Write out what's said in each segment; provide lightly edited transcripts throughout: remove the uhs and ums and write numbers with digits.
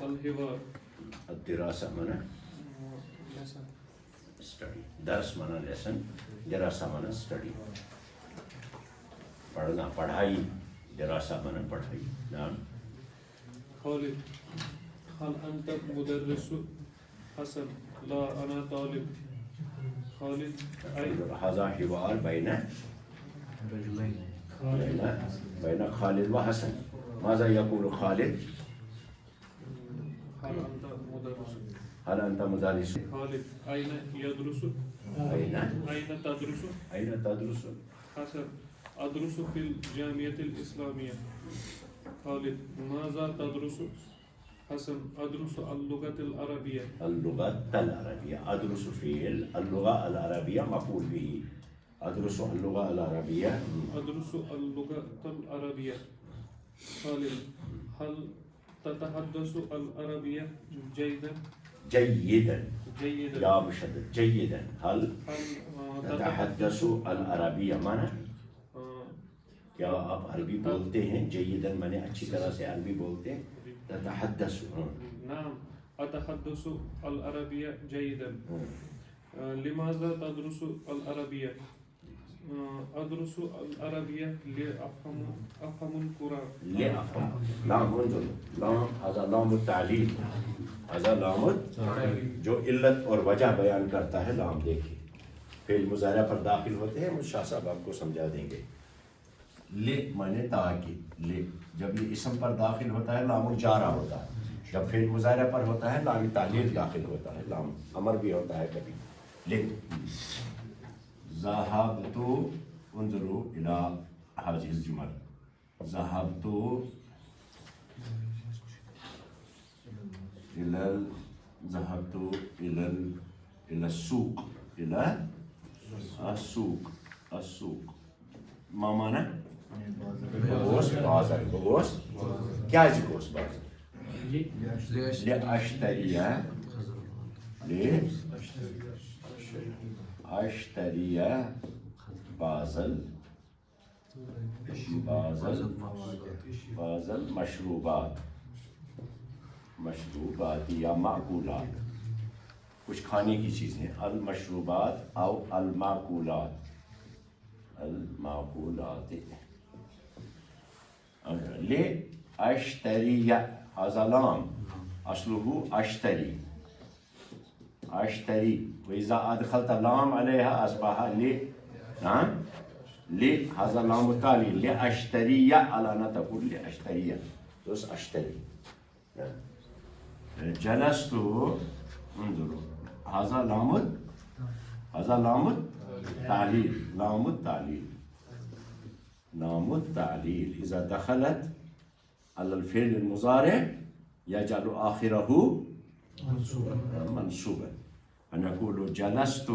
الحوار. الدراسة معنی lesson. Study. درس معنی لیسن. دراسہ معنی اسٹڈی. پڑھنا پڑھائی. دراسہ معنی پڑھائی. نعم. خالد هل أنت مدرس؟ حسن لا أنا طالب. خالد أي هذا حوار بين خالد وحسن. ماذا يقول خالد؟ هل أنت مدرس؟ هل أنت مدرس؟ خالد أين يدرس؟ أين تدرس؟ تدرس؟ حسن أدرس في الجامعة الإسلامية. خالد ماذا تدرس؟ حسن أدرس اللغة العربية. اللغة العربية. أدرس في اللغة العربية مفعول به. أدرس اللغة العربية. أدرس اللغة العربية. خالد هل تتحدث العربية جيدا؟ جيدا. جيدا. يا مشدد. جيدا. هل تتحدث العربية معنی کیا آپ عربی بولتے ہیں؟ جیداً معنی اچھی طرح سے عربی بولتے ہیں. تتحدث. نعم أتحدث العربية جيدا. لماذا تدرس العربية؟ أدرس العربية لأفهم القرآن. لأفهم. لام انظر. لام هذا لام التعلیل. هذا لام جو علت اور وجہ بیان کرتا ہے. لام دیکھیے فعل مضارع پر داخل ہوتے ہیں. شاہ صاحب آپ کو سمجھا دیں گے. لے معنی تاکید. لے جب یہ اسم پر داخل ہوتا ہے لام الجارہ ہوتا ہے. جب فعل مضارع پر ہوتا ہے لام تعلیل داخل ہوتا ہے. لام امر بھی ہوتا ہے کبھی. لے ذهبت انظروا الى هذه الجمل. ذهبت الى السوق. الى السوق ما معنی؟ بغوث بازار. بغوث کیا ہے بغوث بازار؟ لأشتري بعض المشروبات یا معقولات. کچھ کھانے کی چیزیں. المشروبات او المعقولات. لأشتري هذا لام أصله أشتري. وإذا أدخلت لام عليها أصبح لي. نعم لي هذا لام التالي. لأشتري على أن تقول لأشتري. بس أشتري. جلست انظروا هذا لام تعليل. لام التعليل إذا دخلت على الفعل المضارع يجعل آخره منصوبا. فنقول جلست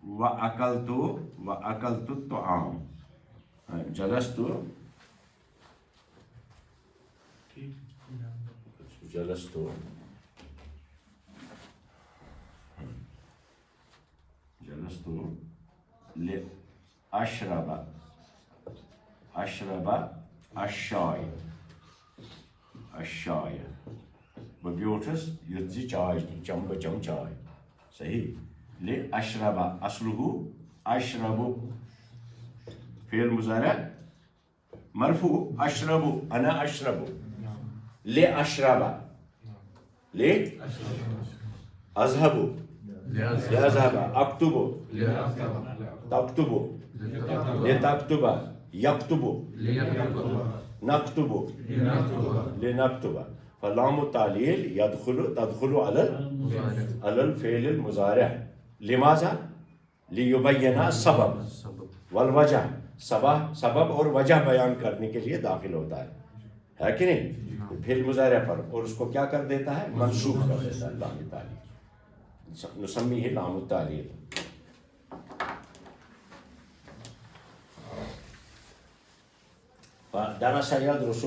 وأكلت الطعام. جلست لأشرب الشاي. ببيوتس يرزي چائے چم بچم چائے. صحیح. لأشرب أصله أشرب فعل مضارع مرفوع. أشرب أنا أشرب. لأشرب أذهب. لأذهب. أكتب. تكتب. لتكتب. يكتب. نكتب. لنكتب. فلام التعليل تدخل على الفعل المضارع. لماذا؟ ليبين السبب والوجہ. سبب اور وجہ بیان کرنے کے لیے داخل ہوتا ہے کہ نہیں؟ فعل مضارع پر. اور اس کو کیا کر دیتا ہے؟ منصوب کر دیتا ہے. لام التعلیل نسمیہ لام التعلیل. درس يدرس.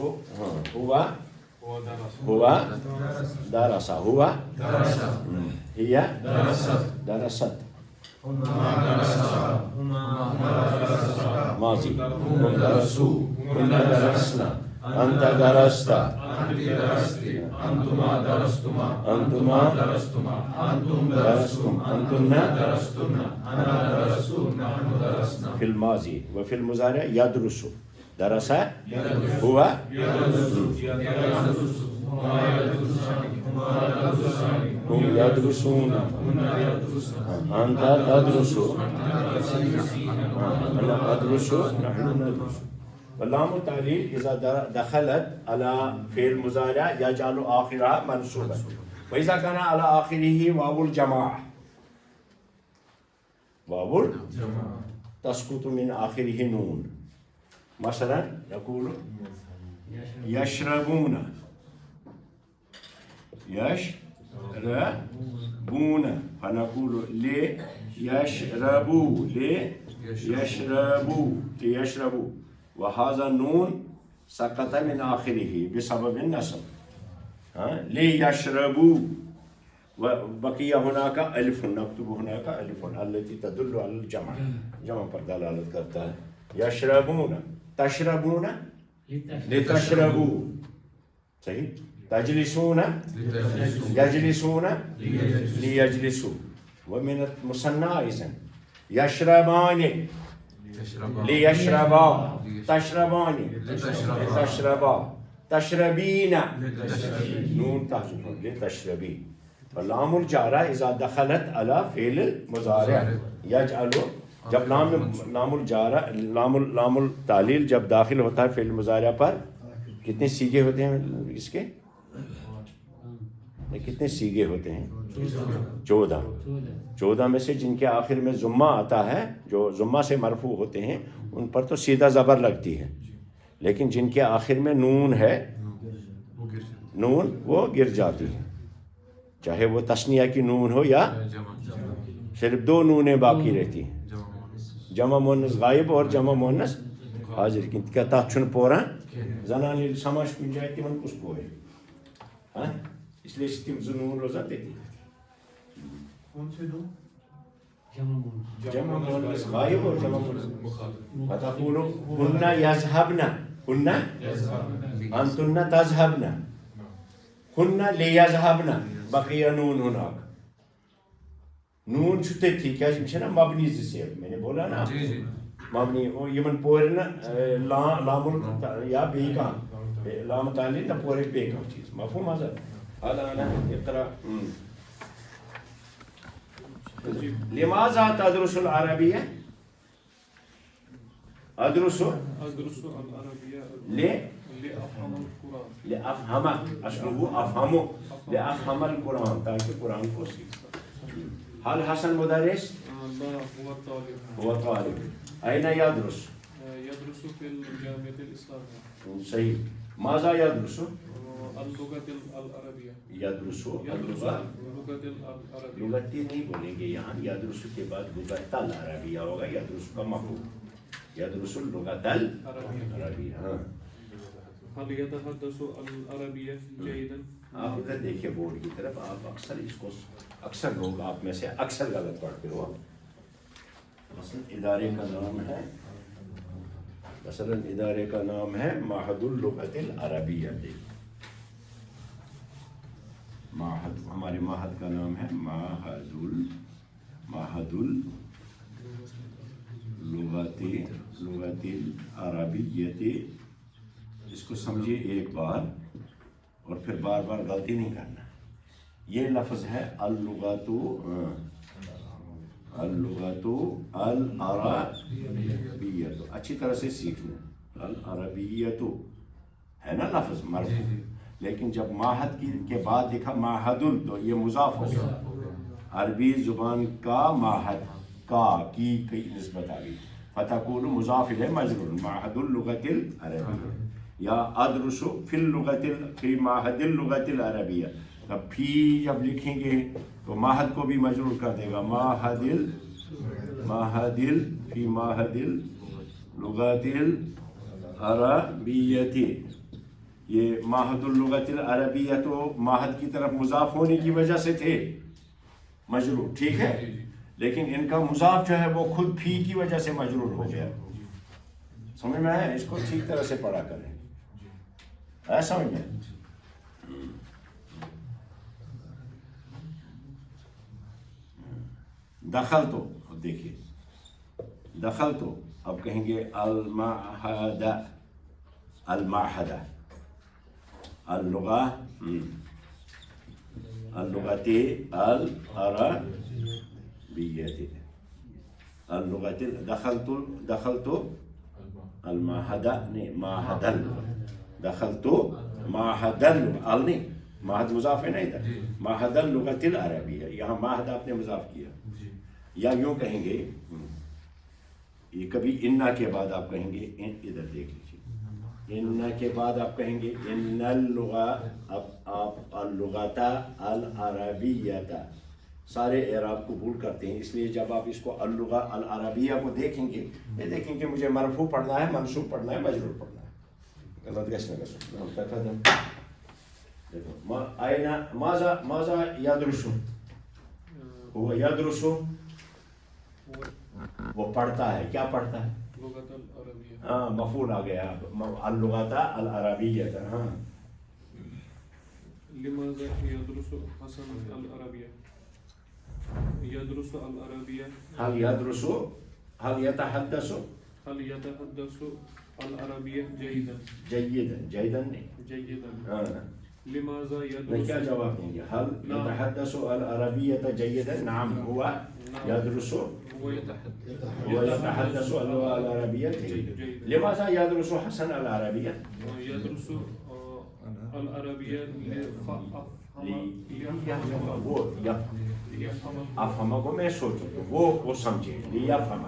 هو درس. هو هي درست. ماضي. هم درسوا. كنا درسنا. أنت درست أنت درست أنتما درستما أنتما درستما أنتم درستم أنتن درستن أنا درست نحن درسنا. في الماضي وفي المضارع يدرس درس هو هم يدرسون أنت تدرس أنا أدرس نحن ندرس. واللام التعليل إذا دخلت على فعل مضارع يجعل آخرها منصوبا، وإذا كان على آخره واو الجماعة واو تسقط من آخره نون. مثلا نقول يشربون يشربون فنقول ليشربوا ليشربوا وهذا النون سقط من آخره بسبب النصب ليشربوا، وبقي هناك ألف نكتب هناك ألف التي تدل على الجمع، جمع پر دلالت کرتا ہے. يشربون تشربون لتشربوا صحیح. تجلسون يجلسون ليجلسوا. ومن المثنى إذن يشربان ليشربا تشربان لتشربا تشربين نون تحذف لتشربي. فلام الجارة إذا دخلت على فعل المضارع يجعل، جب لام الجارة لام التعلیل جب داخل ہوتا ہے فعل مضارع پر کتنے سیغے ہوتے ہیں اس کے؟ کتنے سیغے ہوتے ہیں؟ 14 میں سے جن کے آخر میں ضمہ آتا ہے، جو ضمہ سے مرفوع ہوتے ہیں ان پر تو سیدھا زبر لگتی ہے، لیکن جن کے آخر میں نون ہے نون وہ گر جاتی ہے، چاہے وہ تثنیہ کی نون ہو یا صرف 2 نونیں باقی رہتی ہیں، جمع مؤنث غائب اور جمع مؤنث حاضر. کیا تاتھ چھن پورا زنان ییٚلہِ سماج کُنہِ جایہِ تِمن کُس پورِ اس لیے چھِ تِم 2 نوٗن روزان تٔتی. جمع مؤنث غائب اور جمع مؤنث فتقول هن يذهبن هن أنتن تذهبن هن ليذهبن بقي نون هناك. نون چھُ تٔتھی کیٛازِ یِم چھِ نا مبنی 2 صرف، میں نے بولا نا مبنی یِمن پورِ نہٕ لام یا بیٚیہِ کانٛہہ لام تعلیل نہ پورِ بیٚیہِ کانٛہہ چیٖز. مفہوم حضرت؟ اقرأ. لماذا تدرس العربية؟ أدرس العربية لأفهم القرآن. لأفهم أصله أفهم لأفهم القرآن تاکہ قرآن کو سیکھ. هل حسن مدرس؟ لا هو طالب. هو طالب. أين يدرس؟ يدرس في الجامعة الإسلامية. صحيح. ماذا يدرس؟ اللغة العربية. يدرس اللغة العربية. لغتی نہیں بولیں گے یہاں، یدرس کے بعد لغت العربیہ ہوگا، یدرس کا مفعول یدرس اللغت العربیہ. ہاں هل يتحدث العربية جيدا؟ آپ ادھر دیکھیے بورڈ کی طرف، آپ اکثر اس کو اکثر لوگ آپ میں سے اکثر غلط پڑھتے ہو. مثلا ادارے کا نام ہے معہد اللغت العربیہ. معہد، ہمارے معہد کا نام ہے معہد اللغت العربیہ. اس کو سمجھیے ایک بار اور پھر بار بار غلطی نہیں کرنا. یہ لفظ ہے اللغت العربیہ، اچھی طرح سے سیکھنا. العربیہ ہے نا لفظ مرفوع، لیکن جب معہد کے بعد دیکھا معہد تو یہ مضاف ہو گیا. عربی زبان کا معہد کی نسبت آ گئی، فتقول مضاف الیہ مجرور معہد اللغت العربیہ. یا ادرس فی معہد اللغت العربیہ. تب فی جب لکھیں گے تو معہد کو بھی مجرور کر دے گا، معہد فی معہد اللغت العربیہ. یہ معہد اللغت العربیہ تو معہد کی طرف مضاف ہونے کی وجہ سے تھے مجرور، ٹھیک ہے، لیکن ان کا مضاف جو ہے وہ خود فی کی وجہ سے مجرور ہو گیا. سمجھ میں آیا؟ اس کو ٹھیک طرح سے پڑھا کریں. ایسا سمجھ میں دخل تو اب دیکھیے دخل تو اب کہیں گے المعہدہ المعہدہ اللغہ اللغت العربیہ اللغت دخلت المعہدہ نہیں معہدل دخلت معہدل ال نہیں معہد مضاف ہے نا ادھر معہد اللغت العربیہ یہاں معہد آپ نے مضاف کیا یا یوں کہیں گے یہ کبھی انا کے بعد آپ کہیں گے ادھر دیکھ لیجیے انا کے بعد آپ کہیں گے ان اللغہ اب آپ اللغت العربیۃ سارے اعراب قبول کرتے ہیں اس لیے جب آپ اس کو اللغہ العربیہ کو دیکھیں گے یہ دیکھیں کہ مجھے مرفوع پڑھنا ہے منصوب پڑھنا ہے مجرور پڑھنا ہے غلط کیسے نہ کر دیکھو ماذا یدرس وہ یدرس وہ پڑھتا ہے کیا پڑھتا ہے لغت العربیہ ہاں مفعول آ گیا اللغت العربیہ ہاں لماذا يدرس حسن العربیہ يدرس العربیہ هل يدرس هل يتحدث هل يتحدث العربیہ جیدا جيدا نہیں جیدا ہاں لماذا میں يدرس کیا جواب دیں گے هل يتحدث العربية جيدا نعم هو يدرس هو يتحدث ويتحدث اللغة العربية جيدا لماذا يدرس حسن العربية يدرس العربیہ افہم کو میں سوچوں تو وہ سمجھے لیفہم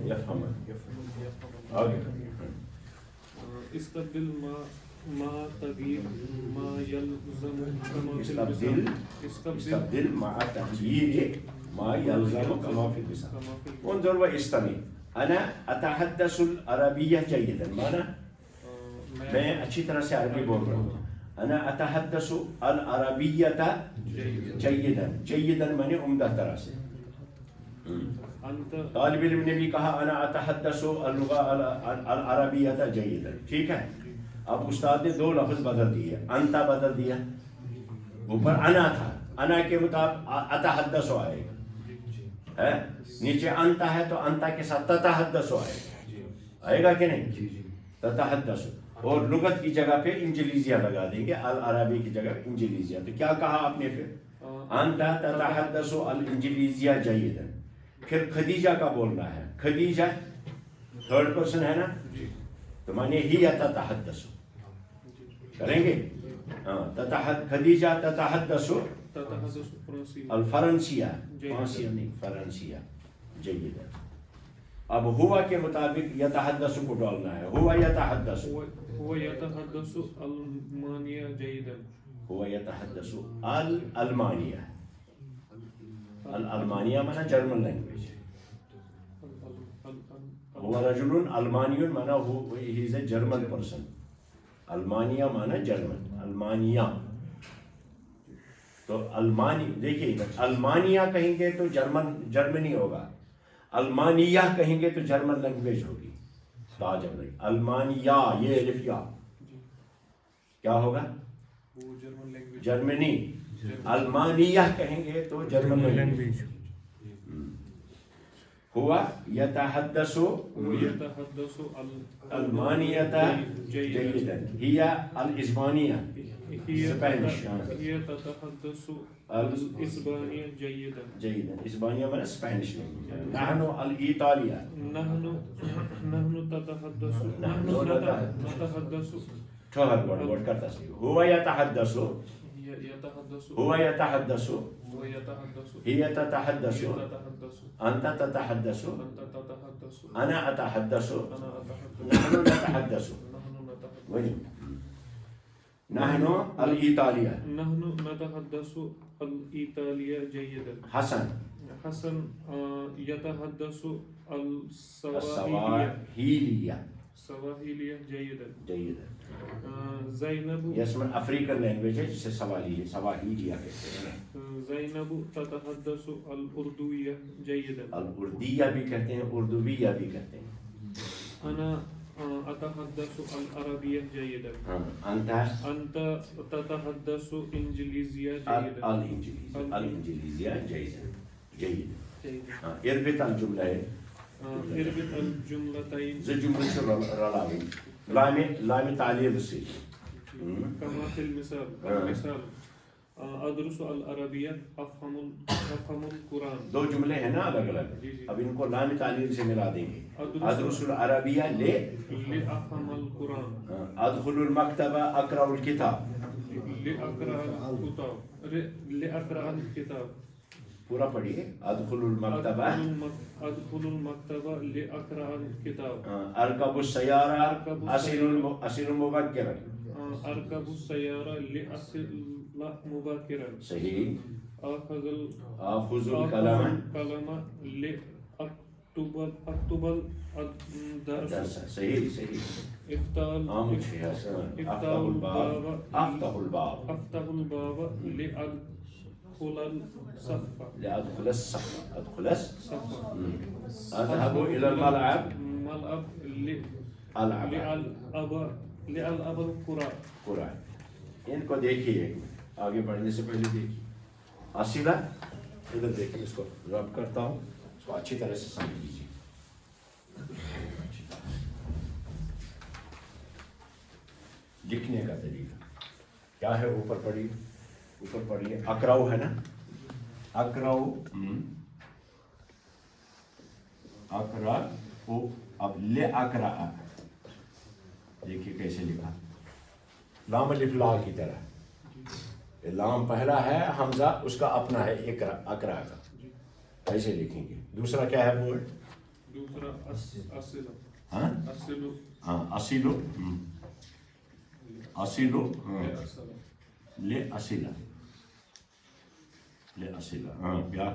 یفہم آگے استبدل ما تغییر ما یلزم استبدل مع تغییر ما يلزم كما في المثال انظر واستمع انا اتحدث العربية جيدا مانا میں اچھی طرح سے عربی بول رہا ہوں انا اتحدث العربیۃ جیدا جیدا میں نے عمدہ طرح سے طالب علم نے بھی کہا انا اتحدث اللغة العربیۃ جیدا ٹھیک ہے اب استاد نے دو لفظ بدل دیے انتا بدل دیا اوپر انا تھا انا کے مطابق اتحدث آئے گا نیچے انتا ہے تو انتا کے ساتھ تتحدث آئے گا کہ نہیں تتحدث اور لغت کی جگہ پہ انجلیزیہ لگا دیں گے العربی کی جگہ پہ انجلیزیہ تو کیا کہا آپ نے پھر انتا تتحدث الانجلیزیہ جیدا پھر خدیجہ کا بولنا ہے خدیجہ تھرڈ پرسن ہے نا تو مانے ہی تتحدث کریں گے خدیجہ تتحدث الفرنسیہ فرنسیہ نہیں فرنسیہ جیدا اب ہوا کے مطابق یتحدث کو ڈالنا ہے ہوا یتحدث هو يتحدث المانیہ جیدا هو يتحدث الالمانیہ الالمانیہ مانا جرمن لینگویج هو رجل المانی مانا he is a German person المانیہ مانا جرمن المانیہ تو المانی دیکھیے المانیہ کہیں گے تو جرمنی ہوگا المانیہ کہیں گے تو جرمن لینگویج ہوگی تاجر نہیں المانیہ یہ الف یا کیا ہوگا وہ جرمن لینگویج جرمنی المانیہ کہیں گے تو جرمن لینگویج ہوا یتحدث المانیۃ جیدا ہی الاسبانیہ اسپینش هي تتحدث الاسبانیہ جیدا جيدا اسبانيا من اسبانيش نحن الايطاليا نحن نتحدث ٹھہر ورڈ کرتا سی هو يتحدث هو يتحدث هي تتحدث انت تتحدث انا اتحدث نحن نتحدث نحن الايطاليا نحن نتحدث الإيطالية جيدا حسن يتحدث السواحلية جيدا زينب یہ اس میں افریقن لینگویج ہے جسے سواحیلیہ کہتے ہیں زينب تتحدث الأردوية جيدا الاردیہ بھی کہتے ہیں اردویہ بھی کہتے ہیں أنا أتحدث العربية جيدا. أنت أنت تتحدث إنجليزية جيدا. الإنجليزية جيدا جيد. جيدا. اربط الجملة اربط الجملتين زي جملة رلاوي لام تعليل السي كما في المثال. المثال أدرس العربية أفهم القرآن. دو جملے ہیں نا الگ الگ، اب ان کو لام تعلیل سے ملا دیں گے. ادرس العربیہ لأفهم القرآن. ادخل المکتبہ اقرأ الکتاب. لأقرأ الكتاب. پورا پڑھیے. ادخل المکتبہ لأقرأ الكتاب. ارکب السیارہ اصل مبکرا. أركب السيارة لأصل مبكرا. صحیح. آخذ القلم لأكتب الدرس. صحیح صحیح. افتح الباب لأدخل الصف. أذهب إلى الملعب لألعب الكرة. قرآن. ان کو دیکھیے آگے بڑھنے سے پہلے دیکھیے. اصیلہ ادھر دیکھیے، اس کو رب کرتا ہوں، اس کو اچھی طرح سے سمجھ لیجیے. لکھنے کا طریقہ کیا ہے؟ اوپر پڑھیے. اقراؤ ہے نا، اقراؤ اب لے اقرا. دیکھیے کیسے لکھا، لام الف لا کی طرح. لام پہلا ہے، حمزہ اس کا اپنا ہے اقرا کا. ایسے لکھیں گے. دوسرا کیا ہے ورڈ؟ دوسرا اصل. ہاں اصیلو لے اصیلہ. ہاں کیا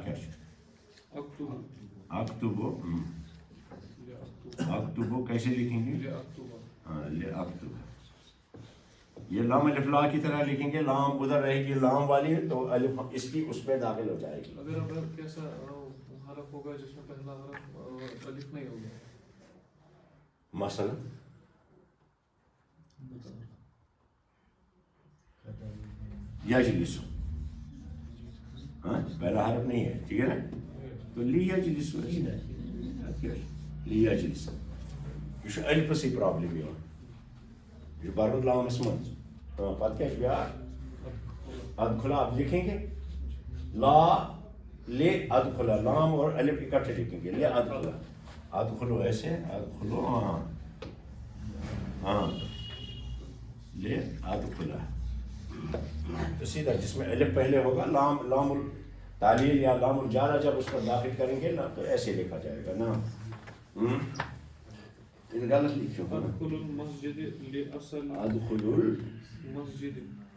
اکتبو کیسے لکھیں گے؟ ہاں لے اکتب. یہ لام الف لا کی طرح لکھیں گے. لام ادھر رہے گی لام والی، تو الف اس کی اس میں داخل ہو جائے گی. اگر کیسا حرف ہوگا جس میں پہلا حرف الف نہیں ہوگا؟ مثلا یجلس، ہاں پہلا حرف نہیں ہے، ٹھیک ہے نا. تو لیجلس لیجلس یہ چھُ الفہٕ سٕے پرابلم یِوان. یہ چھُ بَرُن لامَس منٛز. پتہٕ کیٛاہ چھُ بیٛاکھ؟ ادخلا. آپ لکھیں گے لا لے ادخلا، لام اور الف اکٹھے لکھیں گے. لے ادخلا، ادخلو ایسے، ادخلو ہاں لے ادخلا. تو سیدھا جس میں الف پہلے ہوگا، لام التعلیل یا لام الجارہ جب اس پر داخل کریں گے نا تو ایسے لکھا جائے گا نا. ان غلط لکھو. ادخل المسجد لأصل ادخل المسجد.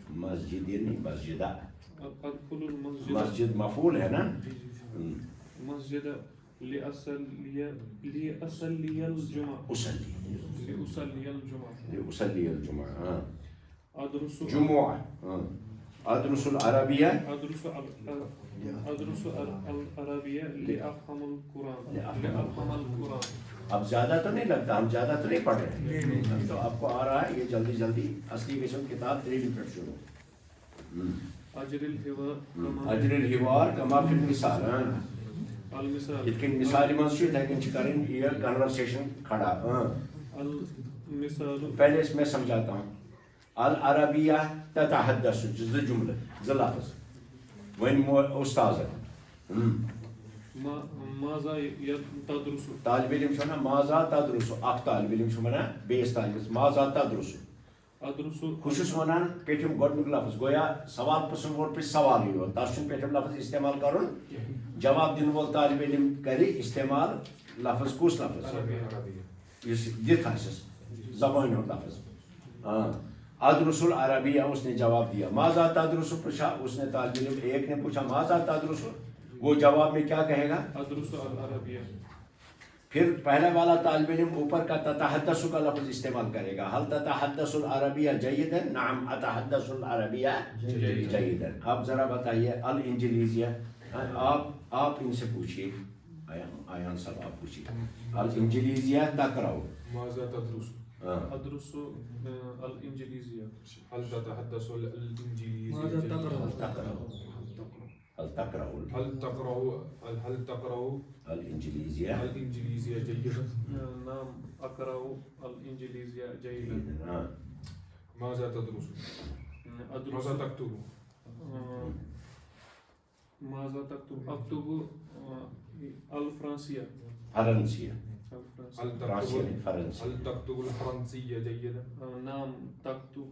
مسجد نہیں مسجدہ. ادخل المسجد مسجد مفعول ہے نا. مسجد لأصلي الجمعة. لأصلي الجمعة. أدرس جمعة. أدرس العربية. أدرس العربية لأفهم القرآن. اب زیادہ تو نہیں لگتا، ہم زیادہ تو نہیں پڑھ رہے ہیں، تو آپ کو آ رہا ہے. یہ جلدی اصلی قسم کتاب 3 پہ شروع. اجر الحوار کما فی المثال. لیکن مثال مسجد ہے کہ کریں یہ کنورسیشن کھڑا. پہلے اس میں سمجھاتا ہوں. العربیہ تتحدث جملہ لفظ وین استاذ ماذا تدرس. طالب علم چھو نا ماذا تدرس. اخ طالب علم چھو نا بیس طالب علم ماذا تدرس. ادرس خوشس ونان پیٹھم گۄڈنیُک لفظ گویا سوال پرژھن وول پرژھِ سوالٕے یوت. تس چھُنہٕ پیٹھم لفظ استعمال کرُن. جواب دِنہٕ وول طالب علم کرِ استعمال لفظ کُس لفظ یُس دِتھ آسٮ۪س زبٲنۍ ہُنٛد لفظ. ادرس العربیہ اس نے جواب دیا. ماذا تدرس پوچھا اس نے طالب علم ایک نے پوچھا ماذا تدرس، وہ جواب میں کیا کہے گا؟ ادرس العربیہ. پھر پہلے والا طالب علم اوپر کا تتحدث کا لفظ استعمال کرے گا. هل تتحدث العربیہ جیدا؟ نعم اتحدث العربیہ جیدا. اب ذرا بتائیے الانجلیزیہ. آپ ان سے پوچھیے آیان صاحب آپ پوچھیے. الانجلیزیات تقرأ. ماذا تدرس؟ أدرس الإنجليزية. هل تتحدث الإنجليزية؟ ماذا تقرأ؟ هل تقرأ هل تقرأ الإنجليزية الإنجليزية جيدا؟ نعم أقرأ الإنجليزية جيدا. ماذا تدرس؟ أدرس ماذا تكتب؟ ماذا تكتب؟ أكتب الفرنسية. فرنسية. هل فرنسية تكتب فرنسية. هل تكتب الفرنسية جيدا؟ نعم أكتب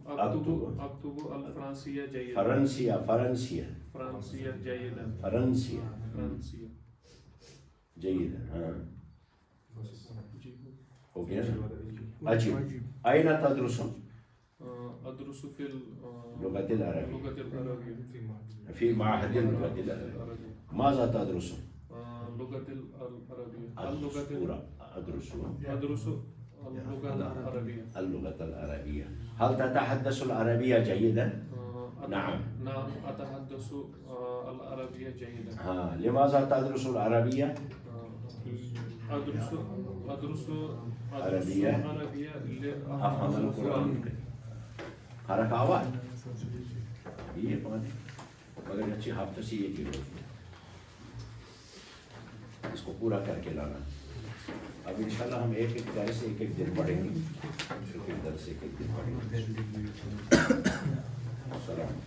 الفرنسية جيدا. فرنسية فرنسية فرنسية جيدا. فرنسية فرنسية جيدة. جيد. هو كده. أجيب. أين تدرس؟ أدرس في اللغة العربية. اللغة العربية. في معهد اللغة العربية. ماذا تدرس؟ اللغة العربية. أدرس أدرس اللغة العربية. اللغة العربية. هل تتحدث العربية جيدا؟ نعم. نعم أتحدث العربية جيدا. لماذا تدرس العربية؟ أدرس عربية. أفهم القرآن. حرکاوات یہ بات ہے مگر اچھی ہفتہ سے یہ کہ اس کو پورا کر کے لانا. اب انشاءاللہ ہم ایک ایک درس ایک ایک دن پڑھیں گے. ایک ایک درس ایک ایک دن پڑھیں گے. السلام.